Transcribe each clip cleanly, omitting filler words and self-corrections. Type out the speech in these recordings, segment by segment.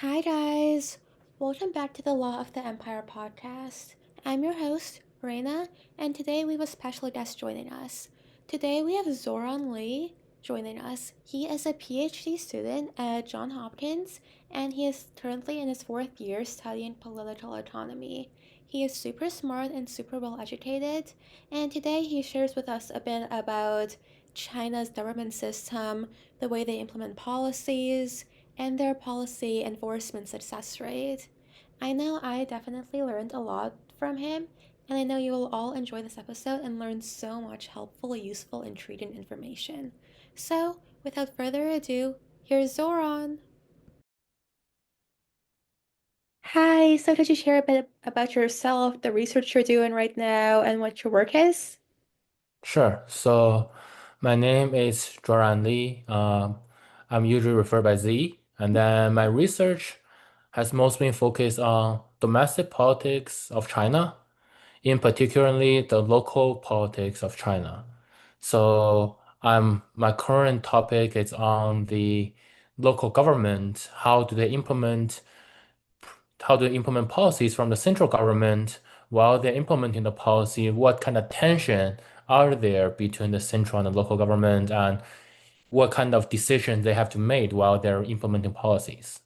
Hi, guys. Welcome back to the Law of the Empire podcast. I'm your host, Reina, and today we have a special guest joining us. Today we have Zhuoran Li joining us. He is a Ph.D. student at Johns Hopkins, and he is currently in his fourth year studying political economy. He is super smart and super well educated, and today he shares with us a bit about China's government system, the way they implement policies, and their policy enforcement success rate. I know I definitely learned a lot from him, and I know you will all enjoy this episode and learn so much helpful, useful, intriguing information. So, without further ado, here's Zoran. Hi, so could you share a bit about yourself, the research you're doing right now, and what your work is? Sure. So my name is Zhuoran Li. I'm usually referred by Z. And then my research has mostly been focused on domestic politics of China, in particularly the local politics of China. So my current topic is on the local government. How do they implement policies from the central government while they're implementing the policy? What kind of tension are there between the central and the local government, and what kind of decisions they have to make while they're implementing policies?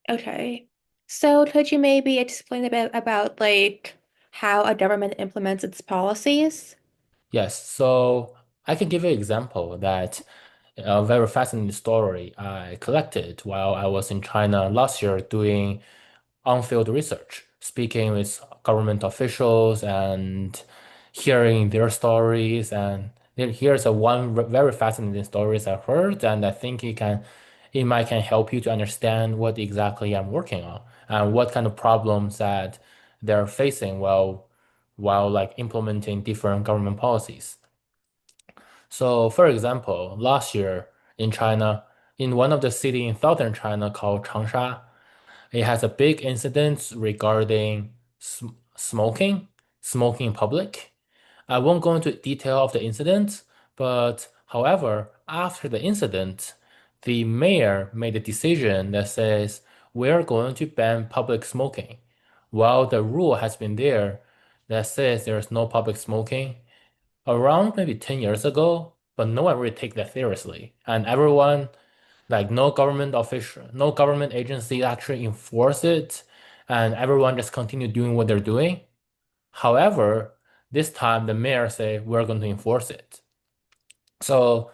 Okay. So could you maybe explain a bit about how a government implements its policies? Yes, so I can give you an example that a very fascinating story I collected while I was in China last year doing on-field research, speaking with government officials and hearing their stories. And here's a very fascinating stories I heard, and I think it might can help you to understand what exactly I'm working on and what kind of problems that they're facing while like implementing different government policies. So, for example, last year in China, in one of the city in southern China called Changsha, it has a big incident regarding smoking in public. I won't go into detail of the incident, but however, after the incident, the mayor made a decision that says we're going to ban public smoking. While the rule has been there that says there's no public smoking around maybe 10 years ago, but no one really take that seriously. And everyone like no government agency actually enforce it, and everyone just continue doing what they're doing. However, this time the mayor say we're going to enforce it. So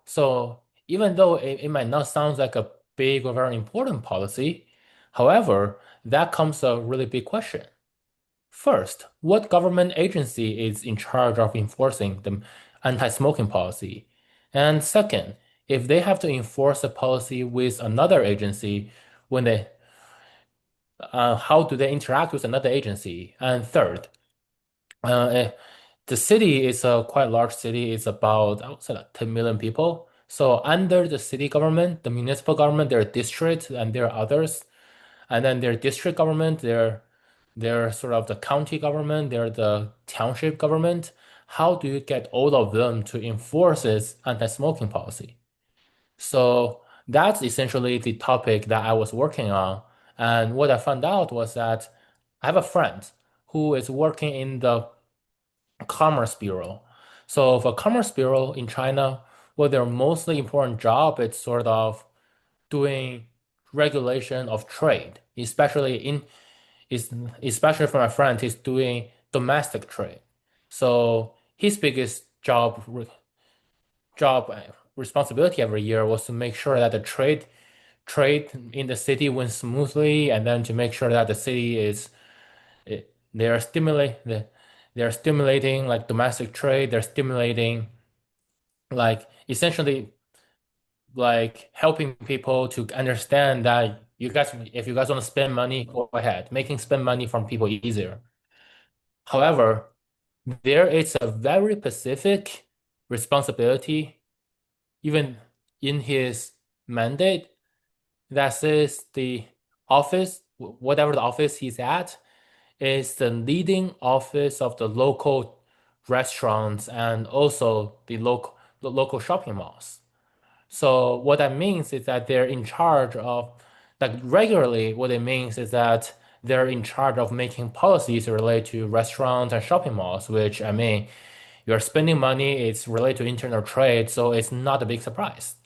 so even though it might not sound like a big or very important policy, however, that comes a really big question. First, what government agency is in charge of enforcing the anti-smoking policy? And second, if they have to enforce a policy with another agency, when how do they interact with another agency? And third, uh, the city is a quite large city. It's about, I would say, like 10 million people. So under the city government, the municipal government, there are districts and there are others. And then their district government, they're sort of the county government, they're the township government. How do you get all of them to enforce this anti-smoking policy? So that's essentially the topic that I was working on. And what I found out was that I have a friend who is working in the Commerce Bureau. So for Commerce Bureau in China, what their mostly important job is sort of doing regulation of trade, is especially for my friend, he's doing domestic trade. So his biggest job responsibility every year was to make sure that the trade in the city went smoothly, and then to make sure that the city is they're stimulating like domestic trade. They're stimulating like essentially like helping people to understand that if you guys want to spend money, go ahead, making spend money from people easier. However, there is a very specific responsibility, even in his mandate, that says the office, whatever the office he's at, is the leading office of the local restaurants and also the local shopping malls. So what that means is that they're in charge of Like regularly, what it means is that they're in charge of making policies related to restaurants and shopping malls, which I mean, you're spending money, it's related to internal trade, so it's not a big surprise.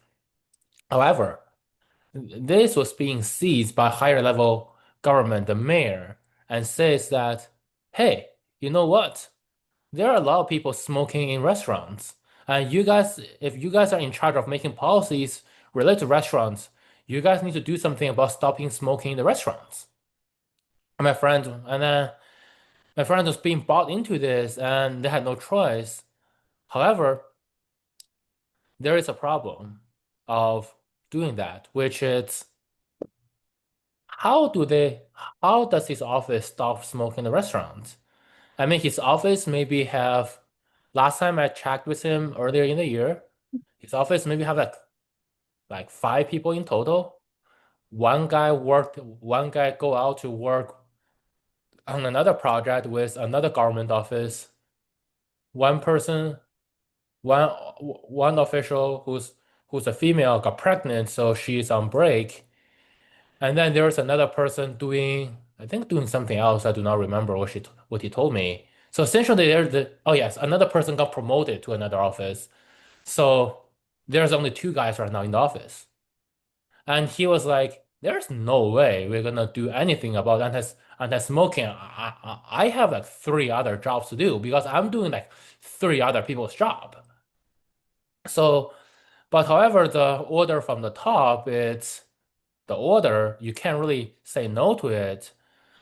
However, this was being seized by higher level government, the mayor, and says that, hey, you know what? There are a lot of people smoking in restaurants. And you guys, if you guys are in charge of making policies related to restaurants, you guys need to do something about stopping smoking in the restaurants. And my friend was being bought into this and they had no choice. However, there is a problem of doing that, which is how do they, how does his office stop smoking in the restaurants? I mean, his office maybe have, last time I checked with him earlier in the year, his office maybe have like five people in total. One guy go out to work on another project with another government office. One person, one official who's a female got pregnant, so she's on break. And then there's another person doing, I think doing something else. I do not remember what he told me. So essentially, oh yes, another person got promoted to another office. So there's only two guys right now in the office. And he was like, there's no way we're gonna do anything about anti-smoking. I have like three other jobs to do because I'm doing like three other people's job. So, but however, the order from the top, it's the order. You can't really say no to it.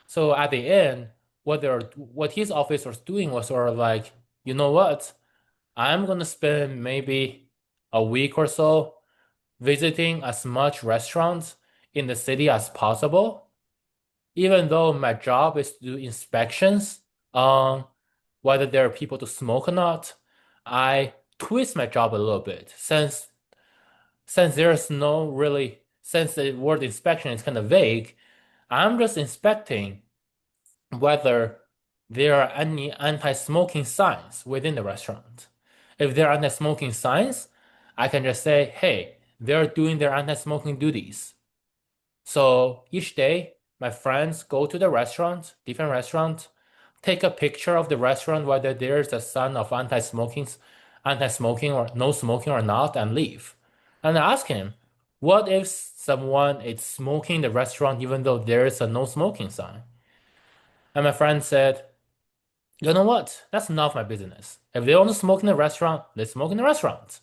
So at the end, what his office was doing was sort of like, you know what? I'm gonna spend maybe a week or so visiting as much restaurants in the city as possible, even though my job is to do inspections on whether there are people to smoke or not. I twist my job a little bit since there's no really since the word inspection is kind of vague. I'm just inspecting whether there are any anti-smoking signs within the restaurant. If there are anti-smoking signs, I can just say, hey, they're doing their anti-smoking duties. So each day, my friends go to the restaurant, different restaurant, take a picture of the restaurant, whether there's a sign of anti-smoking or no smoking or not, and leave. And I ask him, what if someone is smoking in the restaurant even though there is a no smoking sign? And my friend said, you know what? That's none of my business. If they want to smoke in the restaurant, they smoke in the restaurant.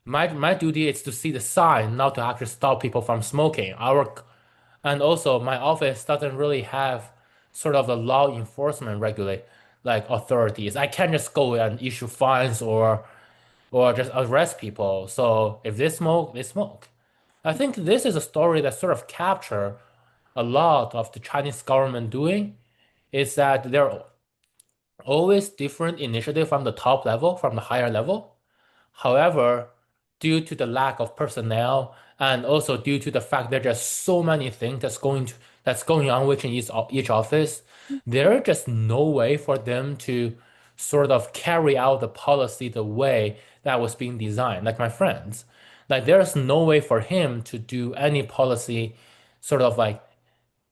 My duty is to see the sign, not to actually stop people from smoking. And also my office doesn't really have sort of the law enforcement regulate like authorities. I can't just go and issue fines or just arrest people. So if they smoke, they smoke. I think this is a story that sort of capture a lot of the Chinese government doing is that they're always different initiative from the top level, from the higher level. However, due to the lack of personnel and also due to the fact that there's so many things that's going on within each office, there's just no way for them to sort of carry out the policy the way that was being designed. Like my friends, like there's no way for him to do any policy sort of like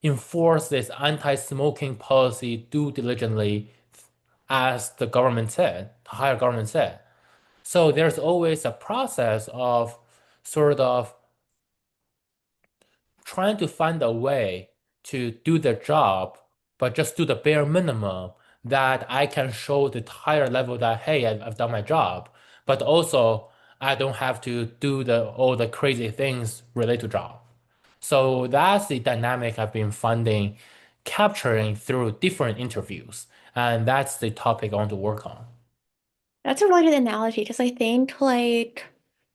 enforce this anti-smoking policy due diligently as the government said, the higher government said. So there's always a process of sort of trying to find a way to do the job, but just do the bare minimum that I can show the higher level that, hey, I've done my job, but also I don't have to do all the crazy things related to job. So that's the dynamic I've been finding capturing through different interviews. And that's the topic I want to work on. That's a really good analogy because I think like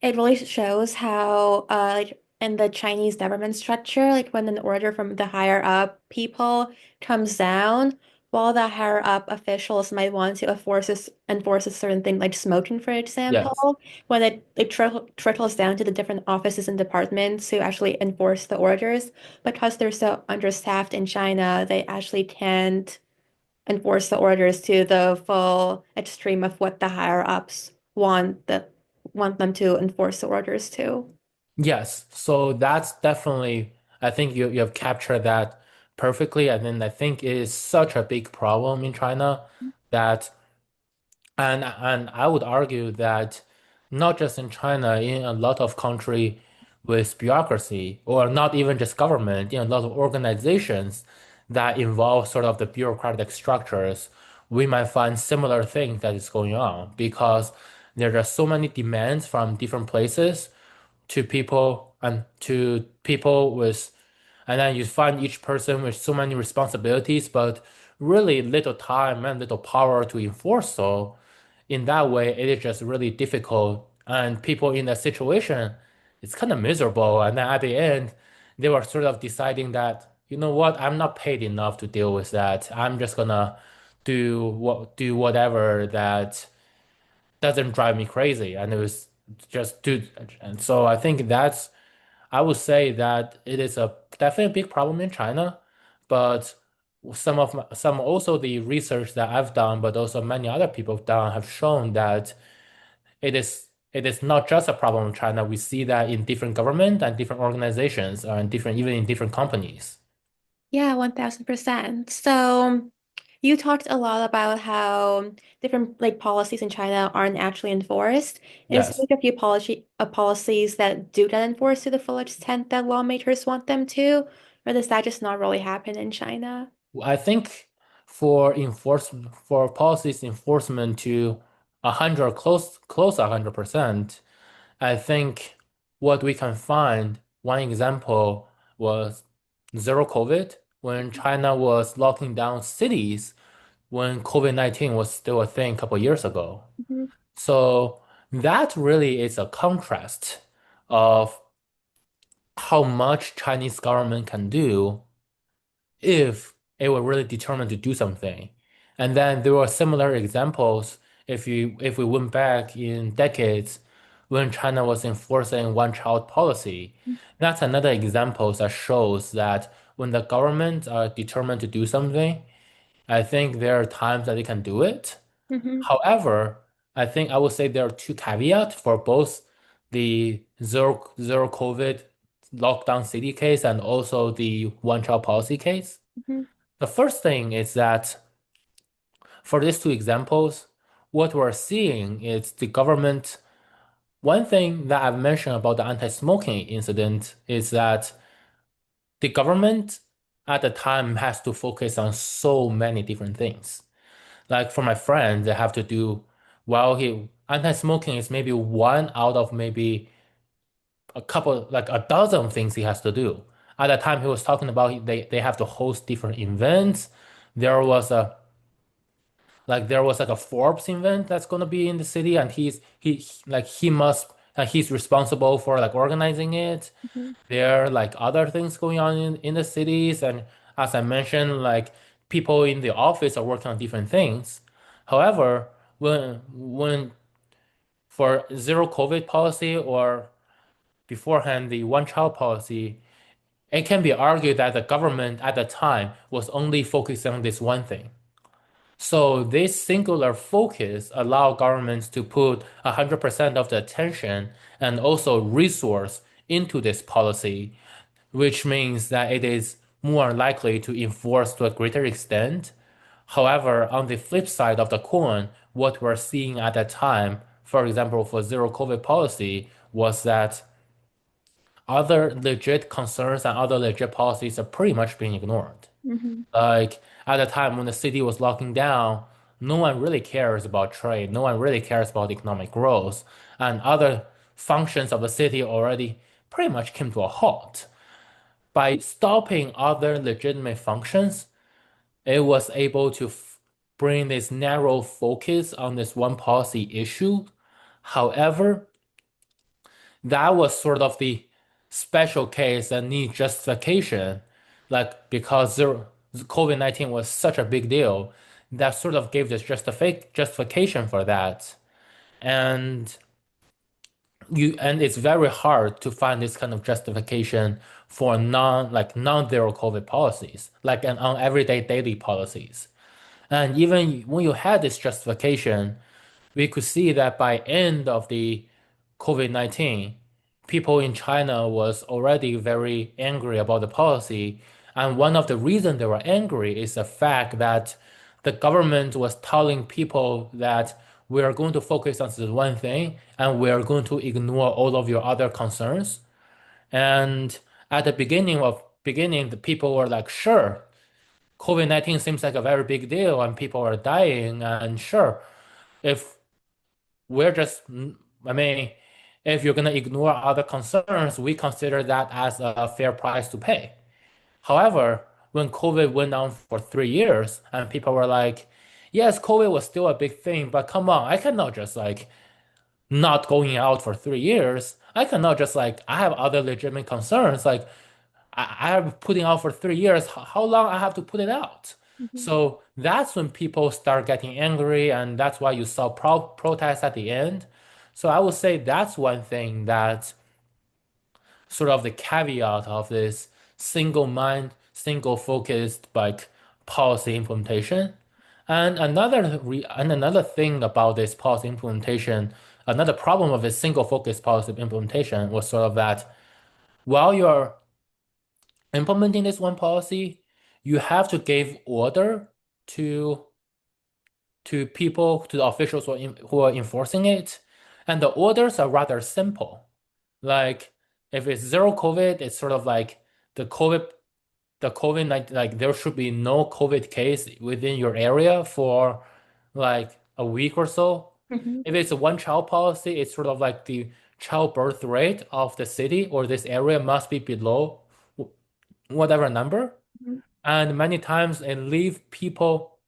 it really shows how like in the Chinese government structure, like when an order from the higher up people comes down, while the higher up officials might want to enforce a certain thing like smoking, for Yes. example, when it trickles down to the different offices and departments to actually enforce the orders, because they're so understaffed in China, they actually can't enforce the orders to the full extreme of what the higher ups want them to enforce the orders to. Yes. So that's definitely, I think you have captured that perfectly. And then I think it is such a big problem in China that and I would argue that not just in China, in a lot of country with bureaucracy, or not even just government, in a lot of organizations that involve sort of the bureaucratic structures, we might find similar things that is going on because there are so many demands from different places to people with, and then you find each person with so many responsibilities, but really little time and little power to enforce. So in that way, it is just really difficult. And people in that situation, it's kind of miserable. And then at the end, they were sort of deciding that, you know what, I'm not paid enough to deal with that. I'm just gonna do whatever that doesn't drive me crazy. And it was just do. And so I think I would say that it is a definitely a big problem in China, but some also the research that I've done, but also many other people have done, have shown that it is not just a problem in China. We see that in different government and different organizations and different even in different companies. Yeah, 1000%. So you talked a lot about how different like policies in China aren't actually enforced. Is there Yes. like a few policies that do get enforced to the full extent that lawmakers want them to, or does that just not really happen in China? I think for policies enforcement to 100 close 100%, I think what we can find, one example was zero COVID when China was locking down cities when COVID-19 was still a thing a couple years ago. Mhm, So that really is a contrast of how much Chinese government can do if it were really determined to do something. And then there were similar examples if we went back in decades when China was enforcing one-child policy. That's another example that shows that when the government are determined to do something, I think there are times that they can do it. mhm, However, I think I would say there are two caveats for both the zero COVID lockdown city case and also the one-child policy case. mhm, The first thing is that for these two examples, what we're seeing is the government. One thing that I've mentioned about the anti-smoking incident is that the government at the time has to focus on so many different things. Like for my friend, they have to do, well, he anti-smoking is maybe one out of maybe a couple, like a dozen things he has to do. At the time he was talking about, they have to host different events. There was a there was like a Forbes event that's gonna be in the city, and he must he's responsible for like organizing it. mhm, There are like other things going on in the cities, and as I mentioned, like people in the office are working on different things. However, when for zero COVID policy or beforehand the one child policy, it can be argued that the government at the time was only focusing on this one thing. So this singular focus allow governments to put 100% of the attention and also resource into this policy, which means that it is more likely to enforce to a greater extent. However, on the flip side of the coin, what we're seeing at that time, for example, for zero COVID policy, was that other legit concerns and other legit policies are pretty much being ignored. mhm, Like at the time when the city was locking down, no one really cares about trade. No one really cares about economic growth. And other functions of the city already pretty much came to a halt. By stopping other legitimate functions, it was able to bring this narrow focus on this one policy issue. However, that was sort of the special case that need justification, like because COVID-19 was such a big deal, that sort of gave this justification for that. And and it's very hard to find this kind of justification for non-zero COVID policies, like an on everyday daily policies. And even when you had this justification, we could see that by end of the COVID-19, people in China was already very angry about the policy. And one of the reasons they were angry is the fact that the government was telling people that we are going to focus on this one thing and we are going to ignore all of your other concerns. And at the beginning, the people were like, sure, COVID-19 seems like a very big deal and people are dying. And sure, if we're just, I mean, if you're going to ignore other concerns, we consider that as a fair price to pay. However, when COVID went on for 3 years and people were like, yes, COVID was still a big thing, but come on, I cannot just like not going out for 3 years. I cannot just like, I have other legitimate concerns. Like, I have putting out for 3 years. How long I have to put it out? Mhm. So that's when people start getting angry, and that's why you saw protests at the end. So I would say that's one thing that sort of the caveat of this single mind, single focused like policy implementation. And another thing about this policy implementation, another problem of this single focused policy implementation was sort of that while you're implementing this one policy, you have to give order to people, to the officials who are enforcing it. And the orders are rather simple. Like if it's zero COVID, it's sort of like the COVID, the COVID-19, like there should be no COVID case within your area for like a week or so. Mhm. If it's a one child policy, it's sort of like the child birth rate of the city or this area must be below whatever number. Mhm. And many times it leave people,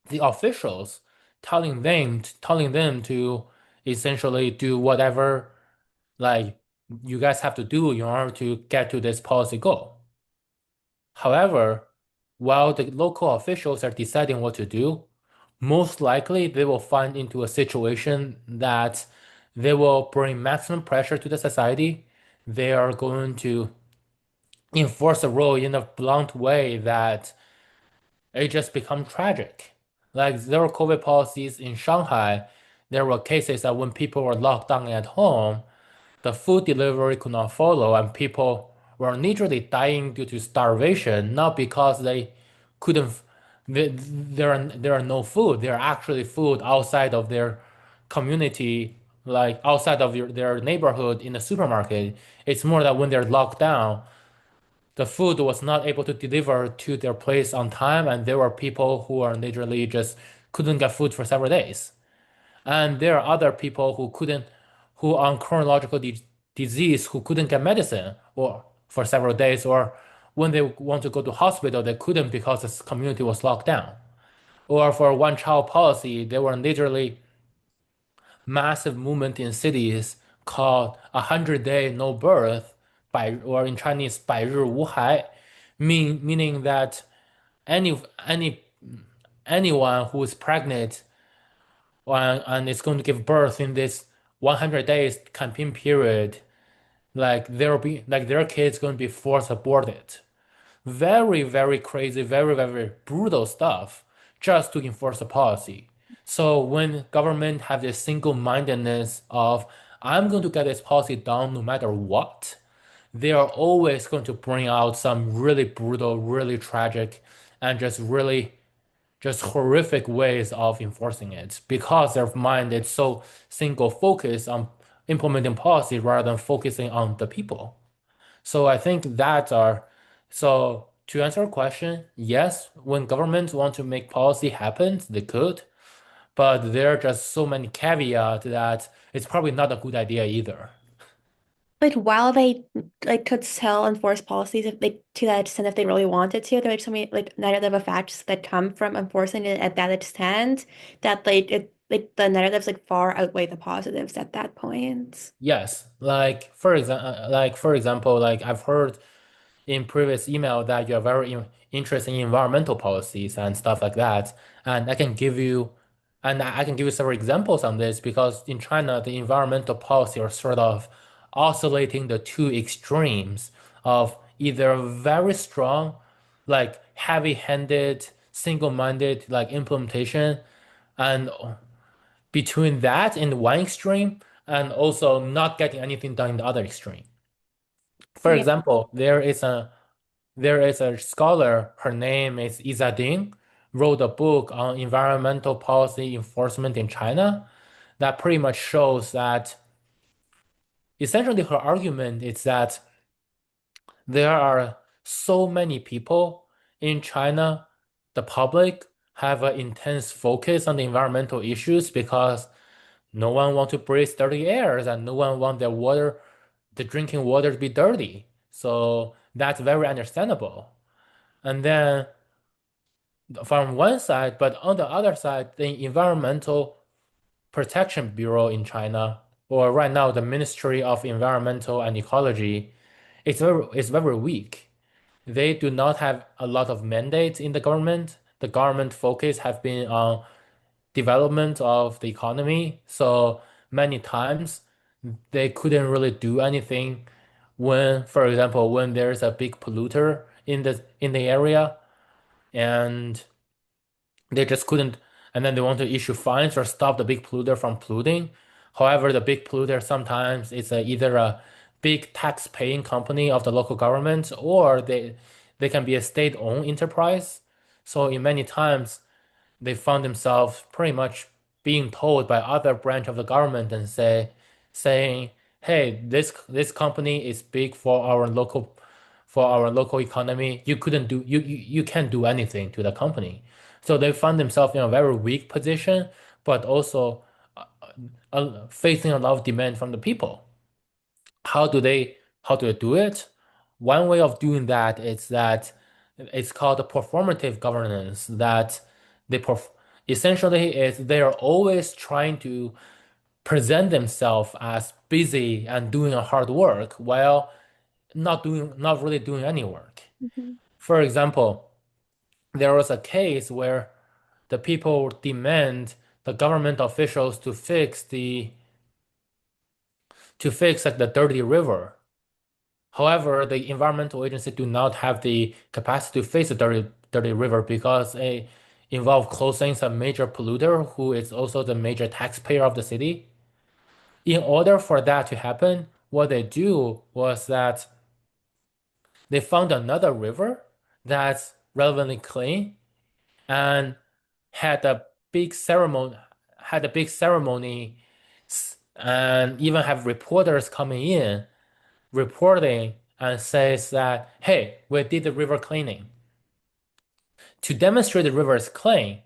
the officials, telling them to essentially do whatever like you guys have to do in order to get to this policy goal. However, while the local officials are deciding what to do, most likely they will find into a situation that they will bring maximum pressure to the society. They are going to enforce a rule in a blunt way that it just become tragic. Like zero COVID policies in Shanghai, there were cases that when people were locked down at home, the food delivery could not follow, and people were literally dying due to starvation, not because they couldn't. There are no food. There are actually food outside of their community, like outside of their neighborhood in the supermarket. It's more that when they're locked down, the food was not able to deliver to their place on time, and there were people who are literally just couldn't get food for several days. And there are other people who couldn't, who on chronological disease, who couldn't get medicine or for several days, or when they want to go to hospital, they couldn't because the community was locked down. Or for one child policy, there were literally massive movement in cities called 100-day no birth by, or in Chinese 百日无孩, meaning that any any anyone who is pregnant and is going to give birth in this 100 days campaign period, like there will be like their kids going to be forced aborted. Very, very crazy, very, very brutal stuff just to enforce a policy. So when government have this single-mindedness of I'm going to get this policy done no matter what, they are always going to bring out some really brutal, really tragic, and just horrific ways of enforcing it because their mind is so single focused on implementing policy rather than focusing on the people. So I think that are so to answer your question, yes, when governments want to make policy happen, they could, but there are just so many caveats that it's probably not a good idea either. Like while they like could still enforce policies if they to that extent if they really wanted to, there are so many like negative effects that come from enforcing it at that extent that like the negatives like far outweigh the positives at that point. Yes, like for example, like I've heard in previous email that you're very interested in environmental policies and stuff like that. And I can give you several examples on this because in China, the environmental policy are sort of oscillating the two extremes of either very strong, like heavy-handed, single-minded, like implementation, and between that and one extreme and also not getting anything done in the other extreme. For Yeah. example, there is a scholar, her name is Izading, wrote a book on environmental policy enforcement in China that pretty much shows that essentially her argument is that there are so many people in China, the public have an intense focus on the environmental issues because no one wants to breathe dirty airs and no one wants their water, the drinking water to be dirty. So that's very understandable. And then from one side, but on the other side, the Environmental Protection Bureau in China, or right now the Ministry of Environmental and Ecology, it's very weak. They do not have a lot of mandates in the government. The government focus have been on development of the economy. So many times they couldn't really do anything when, for example, when there's a big polluter in the area and they just couldn't, and then they want to issue fines or stop the big polluter from polluting. However, the big polluter sometimes is either a big tax-paying company of the local government or they can be a state-owned enterprise. So in many times they found themselves pretty much being told by other branch of the government and saying, "Hey, this company is big for our local economy. You can't do anything to the company." So they found themselves in a very weak position, but also facing a lot of demand from the people. How do they do it? One way of doing that is that it's called performative governance, that they perf essentially is they're always trying to present themselves as busy and doing a hard work while not really doing any work. Mhm. For example, there was a case where the people demand the government officials to fix like the dirty river. However, the environmental agency do not have the capacity to face the dirty river because it involves closing some major polluter who is also the major taxpayer of the city. In order for that to happen, what they do was that they found another river that's relevantly clean and had a big ceremony, and even have reporters coming in reporting and says that, hey, we did the river cleaning. To demonstrate the river is clean,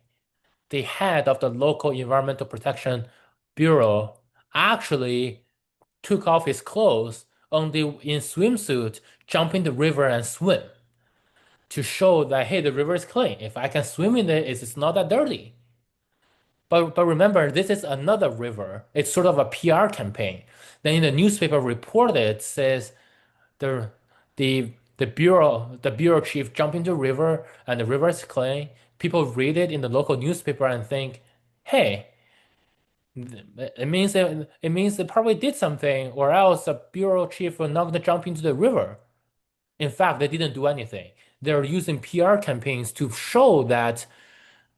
the head of the local environmental protection bureau actually took off his clothes only in swimsuit, jump in the river and swim to show that, hey, the river is clean. If I can swim in it, it's not that dirty. But remember, this is another river. It's sort of a PR campaign. Then in the newspaper reported says the the bureau chief jumped into the river and the river is clean. People read it in the local newspaper and think, hey, it means they probably did something, or else the bureau chief will not gonna jump into the river. In fact, they didn't do anything. They're using PR campaigns to show that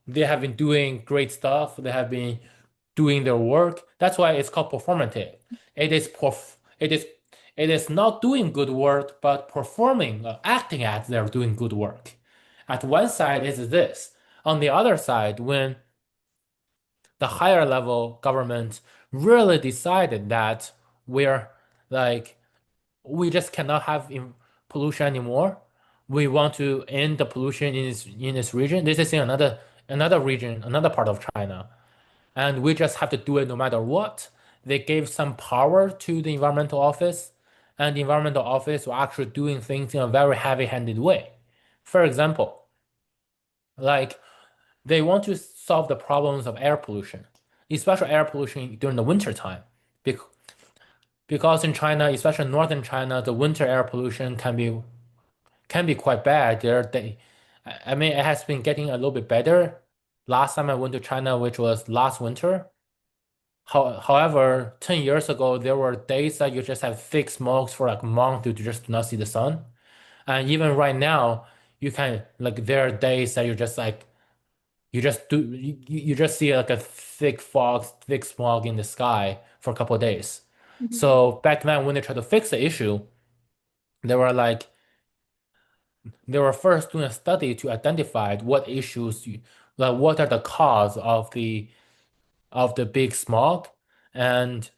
they have been doing great stuff. They have been doing their work. That's why it's called performative. It is not doing good work, but performing, acting as they're doing good work. At one side is this. On the other side, when the higher level government really decided that we're like we just cannot have pollution anymore. We want to end the pollution in this region. This is in another region, another part of China, and we just have to do it no matter what. They gave some power to the environmental office, and the environmental office were actually doing things in a very heavy-handed way. For example, like they want to solve the problems of air pollution, especially air pollution during the winter time. Bec- Because in China, especially northern China, the winter air pollution can be quite bad. I mean, it has been getting a little bit better. Last time I went to China, which was last winter. However, 10 years ago, there were days that you just have thick smokes for like a month, you just do not see the sun. And even right now, there are days that you just see like a thick fog, thick smog in the sky for a couple of days. Mhm. So back then when they tried to fix the issue, they were like they were first doing a study to identify what issues like what are the cause of the big smog. And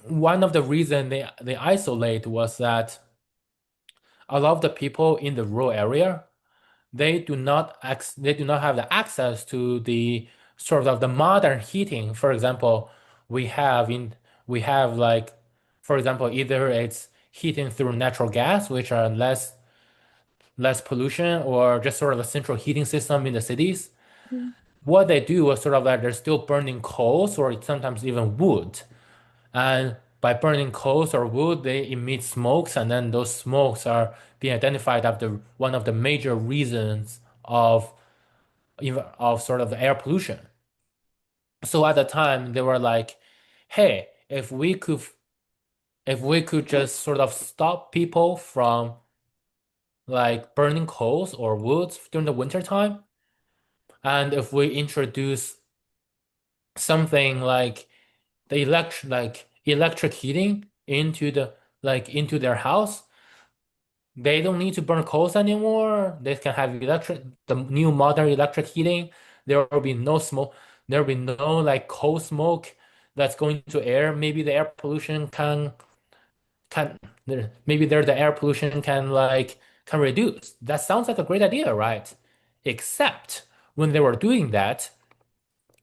one of the reason they isolate was that a lot of the people in the rural area they do not have the access to the sort of the modern heating. For example, we have in we have like for example either it's heating through natural gas, which are less pollution, or just sort of a central heating system in the cities. Mhm. What they do is sort of like they're still burning coals or sometimes even wood. And by burning coals or wood, they emit smokes, and then those smokes are being identified as one of the major reasons of sort of the air pollution. So at the time, they were like, "Hey, if we could just sort of stop people from like burning coals or woods during the winter time, and if we introduce something like electric heating into into their house, they don't need to burn coals anymore. They can have the new modern electric heating. There will be no smoke. There will be no like coal smoke that's going to air. Maybe the air pollution can maybe there the air pollution can reduce. That sounds like a great idea, right? Except when they were doing that,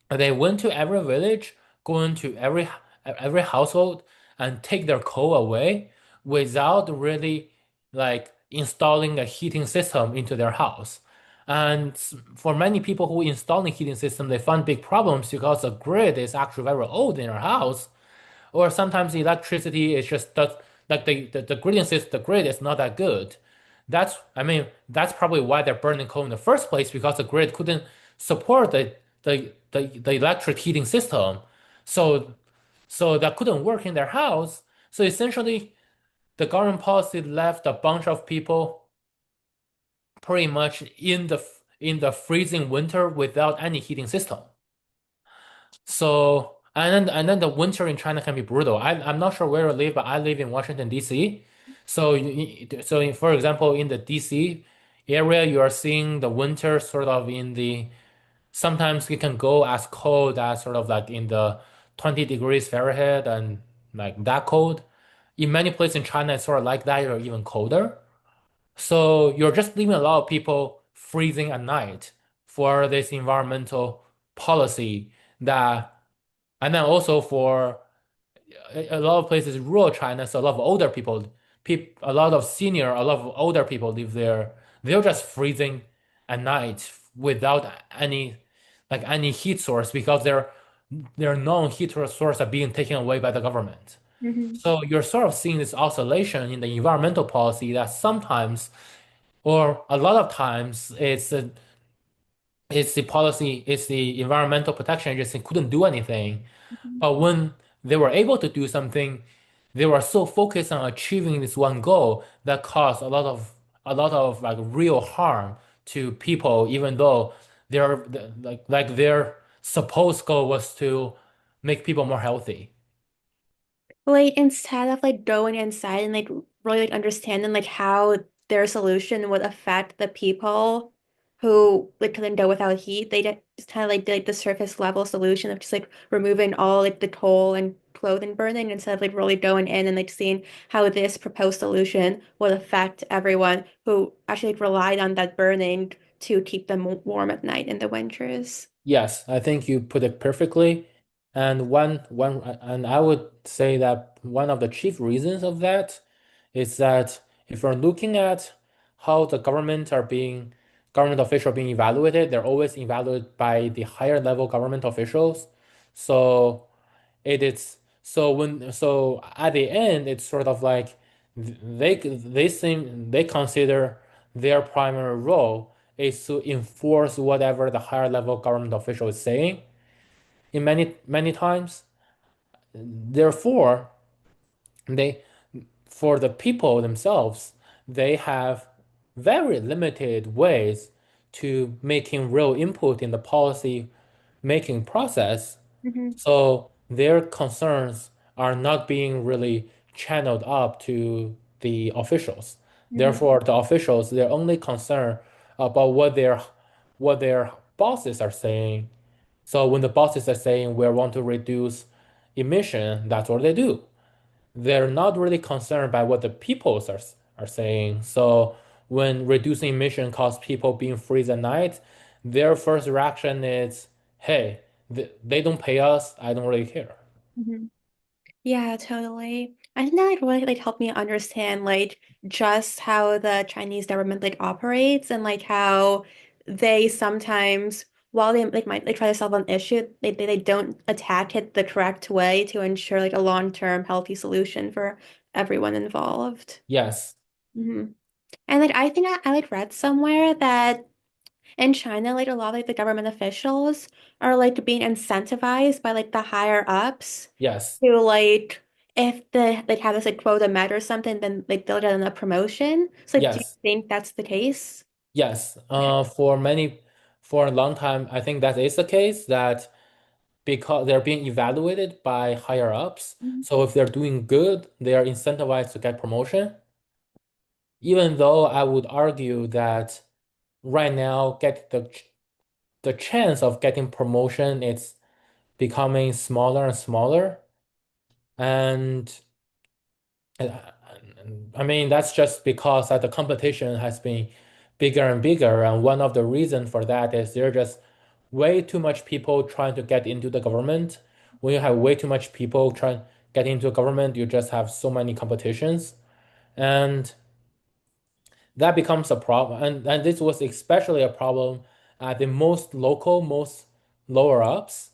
they went to every village, go into every household and take their coal away without really like installing a heating system into their house. And for many people who installing heating system, they found big problems because the grid is actually very old in their house, or sometimes the electricity is just that like the grid system, the grid is not that good. I mean, that's probably why they're burning coal in the first place because the grid couldn't support the electric heating system. So so that couldn't work in their house. So essentially, the government policy left a bunch of people pretty much in the freezing winter without any heating system. So and then the winter in China can be brutal. I'm not sure where you live, but I live in Washington D.C. So for example, in the D.C. area, you are seeing the winter sort of in the sometimes it can go as cold as sort of like in the 20 degrees Fahrenheit and like that cold. In many places in China, it's sort of like that or even colder. So you're just leaving a lot of people freezing at night for this environmental policy that, and then also for a lot of places, rural China, so a lot of older people, a lot of older people live there. They're just freezing at night without any heat source because their known heat source are being taken away by the government. Mhm. So you're sort of seeing this oscillation in the environmental policy that sometimes, or a lot of times, it's the policy, it's the environmental protection agency couldn't do anything. Mhm. But when they were able to do something, they were so focused on achieving this one goal that caused a lot of like real harm to people, even though their their supposed goal was to make people more healthy. Like instead of like going inside and like really like understanding like how their solution would affect the people who like couldn't go without heat, they just kind of like did like the surface level solution of just like removing all like the coal and clothing burning instead of like really going in and like seeing how this proposed solution would affect everyone who actually like relied on that burning to keep them warm at night in the winters. Yes, I think you put it perfectly. And and I would say that one of the chief reasons of that is that if you're looking at how the government officials are being evaluated, they're always evaluated by the higher level government officials. So so at the end, it's sort of like they consider their primary role is to enforce whatever the higher level government official is saying in many times. Therefore, they for the people themselves, they have very limited ways to making real input in the policy making process. Mm-hmm. So their concerns are not being really channeled up to the officials. Mm-hmm. Therefore, the officials, they're only concerned about what their bosses are saying. So when the bosses are saying we want to reduce emission, that's what they do. They're not really concerned by what the peoples are saying. So when reducing emission causes people being freeze at night, their first reaction is, hey, they don't pay us. I don't really care. Mm-hmm. Yeah, totally. I think that really helped me understand just how the Chinese government operates and how they sometimes while they might try to solve an issue, they don't attack it the correct way to ensure a long-term healthy solution for everyone involved. Yes, Hmm. And I think I read somewhere that in China, a lot of the government officials are being incentivized by the higher ups yes, to if they have this quota met or something, then they'll get a promotion. So do you yes, think that's the case? yes. Okay. For a long time, I think that is the case that because they're being evaluated by higher ups. Mhm. So if they're doing good, they are incentivized to get promotion. Even though I would argue that right now, get the chance of getting promotion is becoming smaller and smaller. And uh, I mean, that's just because that the competition has been bigger and bigger. And one of the reasons for that is there are just way too much people trying to get into the government. When you have way too much people trying to get into a government, you just have so many competitions. And that becomes a problem. And this was especially a problem at the most local, most lower ups.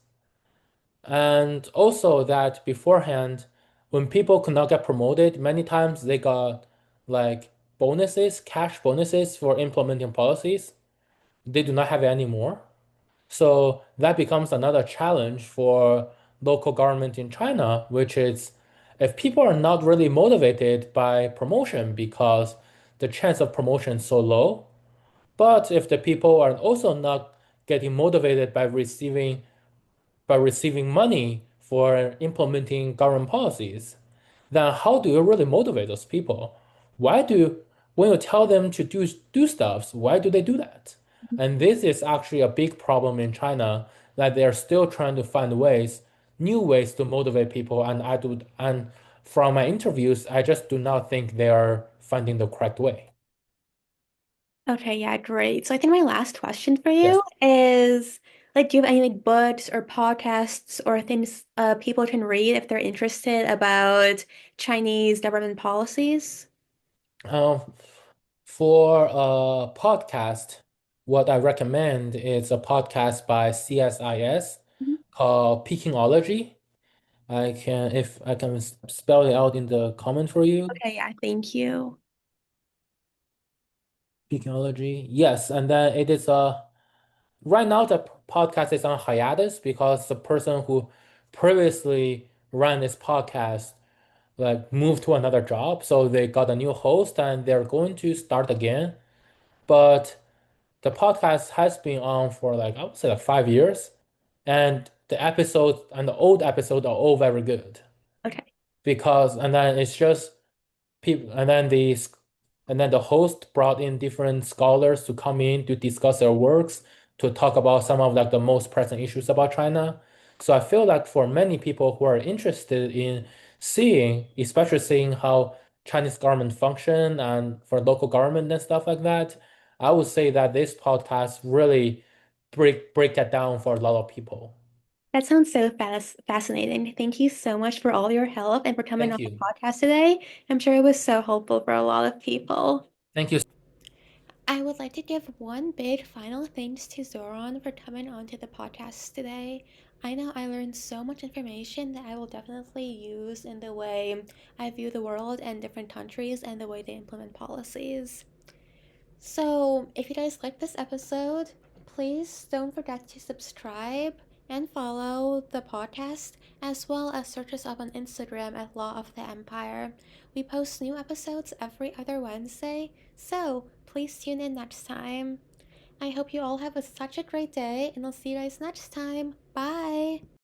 And also that beforehand, when people could not get promoted, many times they got like bonuses, cash bonuses for implementing policies. They do not have it anymore. So that becomes another challenge for local government in China, which is if people are not really motivated by promotion because the chance of promotion is so low, but if the people are also not getting motivated by receiving money for implementing government policies, then how do you really motivate those people? Why do when you tell them to do stuff, why do they do that? And this is actually a big problem in China that they are still trying to find new ways to motivate people. And from my interviews, I just do not think they are finding the correct way. Okay, yeah, great. So I think my last question for Yes. you is do you have any books or podcasts or things people can read if they're interested about Chinese government policies? Um, for a podcast, what I recommend is a podcast by CSIS Mhm. called Pekingology. If I can spell it out in the comment for you. Okay, yeah, thank you. Pekingology. Yes, and then it is right now the podcast is on hiatus because the person who previously ran this podcast like moved to another job, so they got a new host and they're going to start again. But the podcast has been on for I would say 5 years, and the episodes and the old episodes are all very good Okay. because and then it's just people and then the host brought in different scholars to come in to discuss their works to talk about some of the most pressing issues about China. So I feel like for many people who are interested in especially seeing how Chinese government function and for local government and stuff like that, I would say that this podcast really break that down for a lot of people. That sounds so fascinating. Thank you so much for all your help and for coming Thank on the you. podcast today. I'm sure it was so helpful for a lot of people. Thank you. I would like to give one big final thanks to Zoran for coming onto the podcast today. I know I learned so much information that I will definitely use in the way I view the world and different countries and the way they implement policies. So, if you guys like this episode, please don't forget to subscribe and follow the podcast, as well as search us up on Instagram at Law of the Empire. We post new episodes every other Wednesday, so please tune in next time. I hope you all have such a great day, and I'll see you guys next time. Bye!